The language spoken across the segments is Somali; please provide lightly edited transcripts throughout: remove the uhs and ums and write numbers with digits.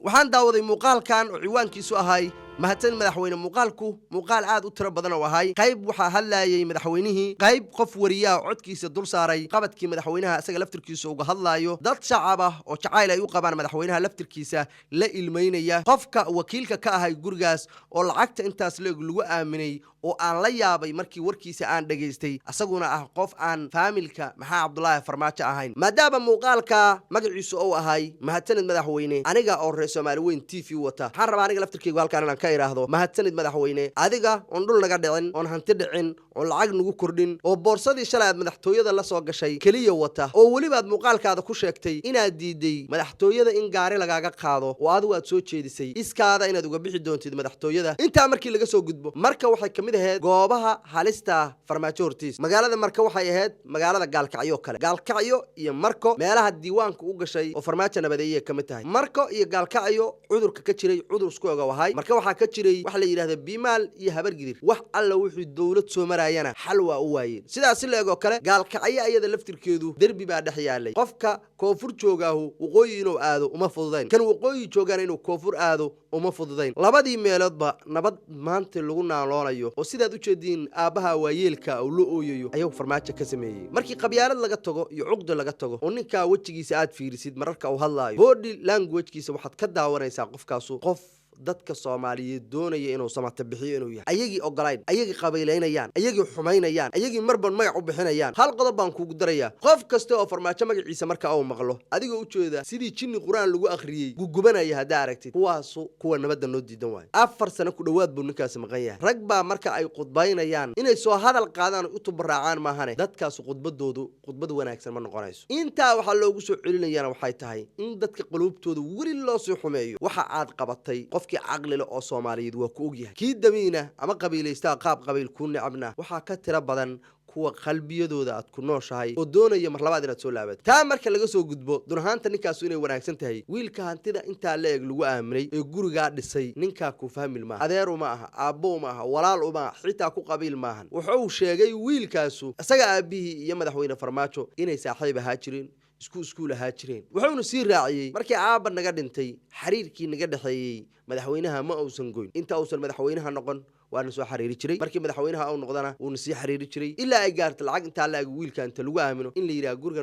waxaan daawaday muuqaalkan oo ciwaankiisu ahay mahadsan madaxweyne muuqaal aad u tiro badan oo ahay qayb waxa hadlayay madaxweynihii qayb qof wariyaa codkiisa dul saaray qabadkii madaxweynaha isaga laftirkiisa uga hadlayo dad shacab ah oo jacayl ay u qabaan madaxweynaha laftirkiisa la ilmeynaya qofka wakiilka ka ahay gurigaas oo lacagta intaas lagu aaminay oo aan la yaabay markii warkiisa aan dhageystay asaguna ah qof aan faamilka maxaa Cabdullaahi Farmaajo ahayn maadaama muuqaalka magaciisu oo ahay mahadsanid madaxweyne aniga oo reer Soomaali weyn TV wata waxaan rabaa aniga laftirkeyga halkaan inaan ka iraahdo mahadsanid madaxweyne adiga on dhul naga dhicin on hanti dhicin oo lacag nagu kordhin oo boorsadii shalay madaxtooyada la soo gashay kaliya wata oo waliba muuqaalkaada ku sheegtay inaad diiday madaxtooyada in gaari lagaaga qaado oo adigu aad soo jeedisay iskaada inaad uga bixi doontid madaxtooyada inta markii laga soo gudbo marka waxay kamid ahayd goobaha halista Farmaajo hortiis magaalada marka waxay ahayd magaalada Gaalkacyo kale Gaalkacyo iyo marko meelaha diiwaanka u gashay oo Farmaajo nabadeeyay kamid tahay marko iyo Gaalkacyo cudurka ka jiray cudur isku oga wahay marka waxa ka jiray wax la yiraahdo biimaal iyo habar gidir wax alla wuxuu dawlad Soomaaliyeena xal waa u waayeen sidaas la eego kale Gaalkacyo ayada laftirkeedu darbi baa dhex yaalay qofka koonfur joogaahu waqooyi inuu aado uma fududayn kan waqooyi joogaan inuu koonfur aado uma fududayn labadii meeloodba nabad maanta lagu naaloonayo oo sidaad u jeedin aabaha waayeelka oo loo ooyayo ayuu Farmaajo ka sameeyay markii qabyaalad laga tago iyo cuqdo laga tago oo ninka wajigiisa aad fiirisid mararka uu hadlaayo body language-kiisa waxaad ka daawanaysaa qofkaasu qof dadka Soomaaliyeed doonaya inuu samata bixiyo inuu yahay ayagii ogolayn ayagii qabiileynayaan ayagii xumaynayaan ayagii marban magac u bixinayaan hal qodob baan kugu daraya qof kasta oo Farmaajo magaciisa marka uu maqlo adigoo u jeeda sidii jinni quraan lagu akhriyay gugubanaya hadaa aragtid kuwa nabadda noo diidan waay 4 sano ku dhawaad buu ninkaas maqan yahay rag baa marka ay qudbaynayaan inay soo hadal qaadaan u tubaraacaan maahane dadkaas qudbad wanaagsan ma noqonayso inta waxa loogu soo celinayana waxay tahay in dadka quluubtooda wari loo soo xumeeyo waxa aad qabatay عقل لو Soomaaliyeed waa ku ogyahay kii damiina ama qabiilaysta qaab qabiil ku nicabna waxa ka tira badan kuwa qalbiyadooda aad ku nooshahay oo doonaya mar labaad inaad soo laabato taa marka laga soo gudbo durhaanta ninkaas inay wanaagsan tahay wiilka hantida inta la eeg lagu aaminay ee guriga dhisay ninka ku fahmil ma adeer uma aha aabbo uma aha walaal uma xitaa ku qabiil maahan wuxuu sheegay wiilkaasu asaga aabihi iyo madaxweyne Farmaajo inay saaxiib ahaa jireen iskuul ahaa jireen wuxuuna sii raaciyay markii aaba naga dhintay xiriirkii naga dhaxeeyay madaxweynaha ma uusan goyn inta uusan madaxweynaha noqon waana soo xiriiri jiray markii madaxweynaha uu noqdana uu sii xiriiri jiray ilaa ay gaarto lacag inta la ag wiilka inta lagu aamino in la yiraahdo guriga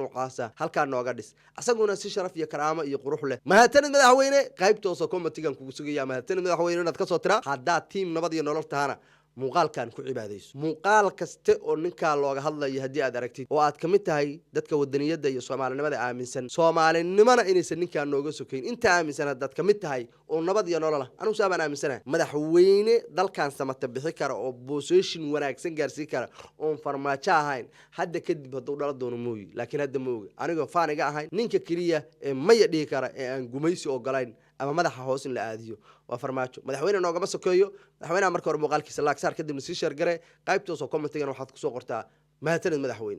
noocaasa halka nooga dhis asaguna si sharaf iyo karaamo iyo qurux leh mahadsanid madaxweyne qaybtoosa komitigan kugu sugaya mahadsanid madaxweyne inaad ka soo tira hadaa team nabad iyo nolol tahana muuqaalkan ku cibaadayso muuqaal kaste oo ninka looga hadlayo hadii aad aragtid oo aad kamid tahay dadka wadaniyada iyo Soomaalinimada aaminsan Soomaalinimada inaysan ninka nooga sokeyn inta aaminsan dad kamid tahay oo nabad iyo nolol anu saabaan aaminsanahay madaxweyne dalkan samata bixi kara oo position wanaagsan gaarsi kara oo Farmaajo ahayn hadda kadib haduu dhalo doono mooyi laakiin hadda mooga aniga faaniga ahayn ninka kaliya ee maya dhigi kara ee aan gumaysi ogolayn ama madaxa hoos in la aadiyo waa Farmaajo madaxweyne noogama sokeeyo madaxweynaha marka hore muuqaalkiisa laag saar kadib si share gare qaybtoos oo commentigan waxaad ku soo qortaa mahadsanid madaxweyne